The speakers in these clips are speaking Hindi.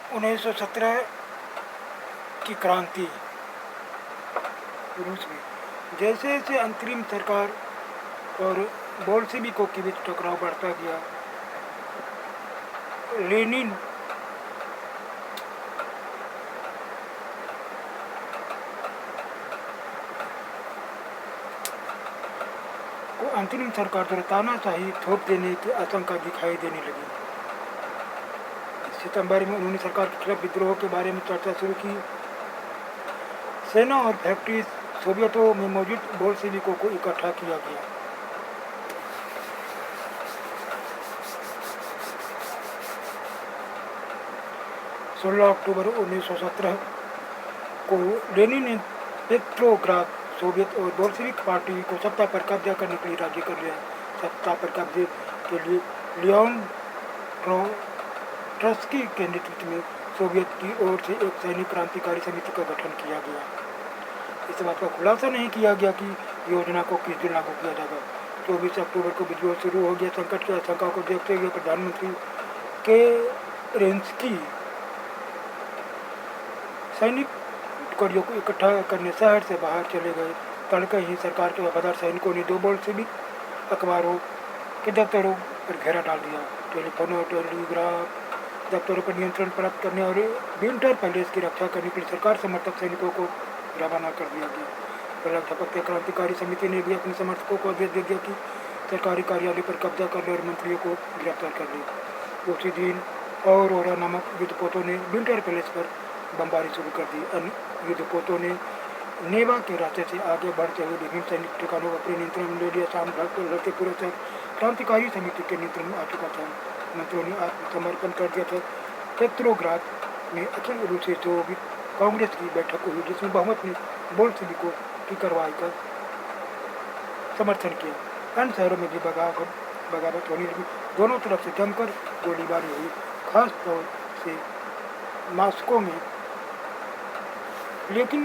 1917 की क्रांति रूस में जैसे जैसे अंतरिम सरकार और बोल्शेविकों के बीच टकराव बढ़ता गया, लेनिन को अंतरिम सरकार द्वारा तानाशाही थोप देने की आशंका दिखाई देने लगी। सितंबर में उन्होंने सरकार के खिलाफ विद्रोह के बारे में चर्चा शुरू की। सेना और फैक्ट्री सोवियतों में मौजूद बोल्शेविकों को इकट्ठा किया गया। अक्टूबर 1917 को लेनिन ने पेट्रोग्राद सोवियत और बोल्शेविक पार्टी को सत्ता पर कब्जा करने के लिए राजी कर लिया। सत्ता पर कब्जे के लिए लियोन ट्रॉट्स्की के नेतृत्व में सोवियत की ओर से एक सैनिक क्रांतिकारी समिति का गठन किया गया। इस बात का खुलासा नहीं किया गया कि योजना को किस दिन लागू किया जाएगा। 24 अक्टूबर को विद्रोह शुरू हो गया। संकट की आशंका को देखते हुए प्रधानमंत्री केरेंस्की सैनिक टुकड़ियों को इकट्ठा करने शहर से बाहर चले गए। तड़के ही सरकार के वफादार सैनिकों ने 2 बोल्शेविक अखबारों के दफ्तरों पर घेरा डाल दिया। टेलीफोन और टेलीग्राफ दफ्तरों पर नियंत्रण प्राप्त करने और विंटर पैलेस की रक्षा करने के लिए सरकार समर्थक सैनिकों को रवाना कर दिया गया। पलक झपकते क्रांतिकारी समिति ने भी अपने समर्थकों को आदेश दे दिया कि सरकारी कार्यालय पर कब्जा कर ले और मंत्रियों को गिरफ्तार कर ले। उसी दिन औरोरा नामक युद्धपोतों ने विंटर पैलेस पर बमबारी शुरू कर दी। अन्य युद्धपोतों ने नेवा के रास्ते से आगे बढ़ते हुए विभिन्न सैनिक ठिकानों को अपने नियंत्रण में ले लिया। शाम लड़ते पूरा शहर क्रांतिकारी समिति के नियंत्रण में आ चुका था। मंत्रियों ने आत्मसमर्पण कर दिया था। पेट्रोग्राद में अखिल रूसी सोवियत कांग्रेस की बैठक हुई, जिसमें बहुमत ने बोल्शेविकों की कार्रवाई का समर्थन किया। अन्य शहरों में भी बगावत होने लगी। दोनों तरफ से जमकर गोलीबारी हुई, खास तौर से मॉस्को में। लेकिन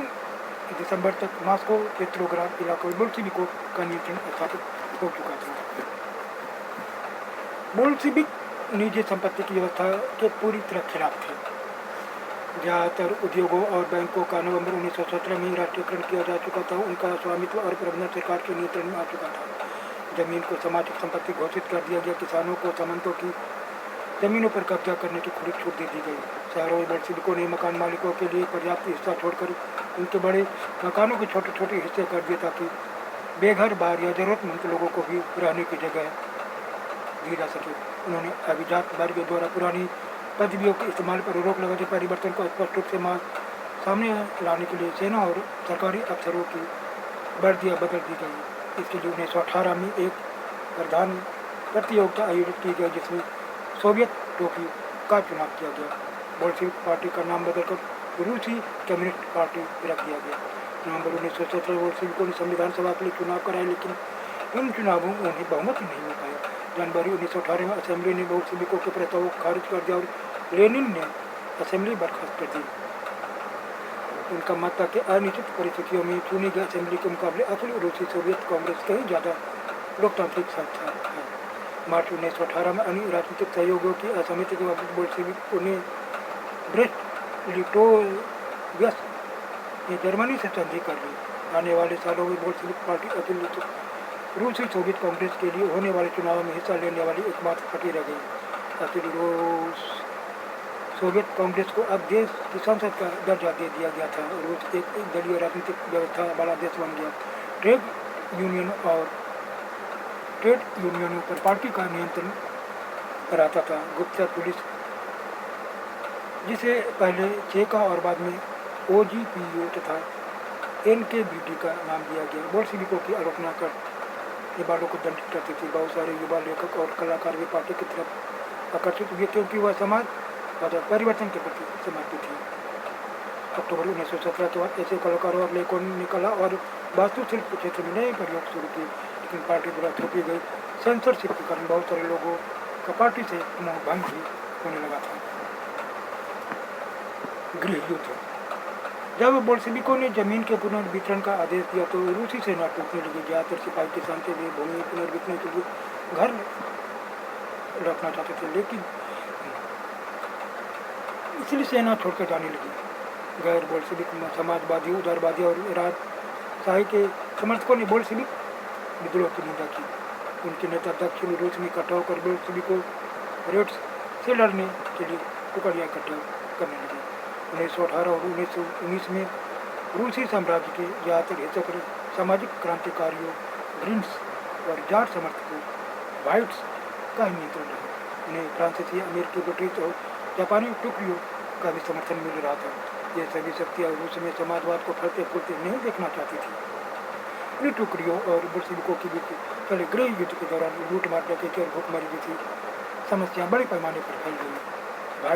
दिसंबर तक मॉस्को पेट्रोग्राद इलाकों में बोल्शेविकों का नियंत्रण स्थापित हो चुका था। बोल्शेविक निजी संपत्ति की व्यवस्था के पूरी तरह खिलाफ थे। ज़्यादातर उद्योगों और बैंकों का नवंबर 1917 में राष्ट्रीयकरण किया जा चुका था। उनका स्वामित्व और प्रबंधन सरकार के नियंत्रण में आ चुका था। जमीन को सामाजिक संपत्ति घोषित कर दिया गया। किसानों को सामंतों की जमीनों पर कब्जा करने की खुली छूट दे दी गई। शहरों में बोल्शेविकों ने मकान मालिकों के लिए पर्याप्त हिस्सा छोड़कर उनके बड़े मकानों के छोटे छोटे हिस्से कर दिए, ताकि बेघर बार या जरूरतमंद लोगों को भी रहने की जगह दी जा सके। उन्होंने अभिजात वर्ग द्वारा पुरानी पदवियों के इस्तेमाल पर रोक लगाते परिवर्तन को स्पष्ट रूप से सामने लाने के लिए सेना और सरकारी अफसरों की वर्दियाँ बदल दी गई। इसके लिए 1918 में एक प्रधान प्रतियोगिता आयोजित की गई, जिसमें सोवियत टोपी का चुनाव किया गया। बोल्शेविक पार्टी का नाम बदलकर रूसी कम्युनिस्ट पार्टी रख दिया गया। नवंबर 1917 बोल्शेविकों ने संविधान सभा के लिए चुनाव कराए, लेकिन इन चुनावों में उन्हें बहुमत नहीं मिल पाया। जनवरी 1918 में असेंबली ने बोल्शेविकों के प्रस्ताव को खारिज कर दिया और लेनिन ने असेंबली बर्खास्त कर दी। उनका मत था कि अनिश्चित परिस्थितियों में चुनी गई असेंबली के मुकाबले अखिल रूसी सोवियत कांग्रेस कहीं ज़्यादा लोकतांत्रिक संस्था है। मार्च 1918 में अन्य राजनीतिक सहयोगियों की असहमति के बावजूद बोल्शेविकों ने ब्रेस्ट लिटोव्स्क ने जर्मनी से संधि कर ली। आने वाले सालों में बोल्शेविक पार्टी अखिल रूसी सोवियत कांग्रेस के लिए होने वाले चुनाव में हिस्सा लेने वाली एकमात्र पार्टी रह गई। अखिल रूस सोवियत कांग्रेस को अब देश की संसद का दर्जा दे दिया गया था। रूस एक दलीय राजनीतिक व्यवस्था वाला देश बन गया। ट्रेड यूनियनों पर पार्टी का नियंत्रण रहता था। गुप्तचर पुलिस, जिसे पहले चेका और बाद में ओजीपीओ तथा एनकेवीडी का नाम दिया गया, बोल्शेविकों की आलोचना करने वालों को दंडित करती थी। बहुत सारे युवा लेखक और कलाकार भी पार्टी की तरफ आकर्षित हुए, क्योंकि वह समाज परिवर्तन के प्रति समर्पित थी। अक्टूबर 1917 के बाद ऐसे कलाकारों और लेखकों ने कला और वास्तुशिल्प क्षेत्र में नए प्रयोग शुरू किए, लेकिन पार्टी द्वारा थोपी गई सेंसरशिप के कारण बहुत सारे लोगों का पार्टी से मोह भंग भी होने लगा था। गृह युद्ध। जब बोल्शेविकों ने जमीन के पुनर्वितरण का आदेश दिया तो रूसी सेना टूटने लगी। ज़्यादातर सिपाही किसान के लिए भूमि पुनर्वितरण के लिए घर रखना चाहते थे, लेकिन इसलिए सेना छोड़कर जाने लगी। गैर बोल्शेविक समाजवादी, उदारवादी और राजशाही के समर्थकों ने बोल्शेविक विद्रोह की निंदा की। उनके नेता दक्षिण रूस में इकट्ठा होकर बोल्शेविकों रेड्स से लड़ने के लिए टुकड़ियाँ इकट्ठा करने लगे। 1918 और 1919 में रूसी साम्राज्य के ज़्यादातर हिस्सों पर सामाजिक क्रांतिकारियों, ग्रीन्स और जाट समर्थकों वाइट्स का ही नियंत्रण रहा। उन्हें फ्रांसीसी, अमेरिकी, ब्रिटिश और जापानी टुकड़ियों का भी समर्थन मिल रहा था। ये सभी शक्तियाँ रूस में समाजवाद को फलते फूलते नहीं देखना चाहती थी। इन टुकड़ियों और बोल्शेविकों के बीच चले गृह युद्ध के दौरान लूट मार, डकैती और भूखमरी जैसी समस्याएं बड़े पैमाने पर फैल गई।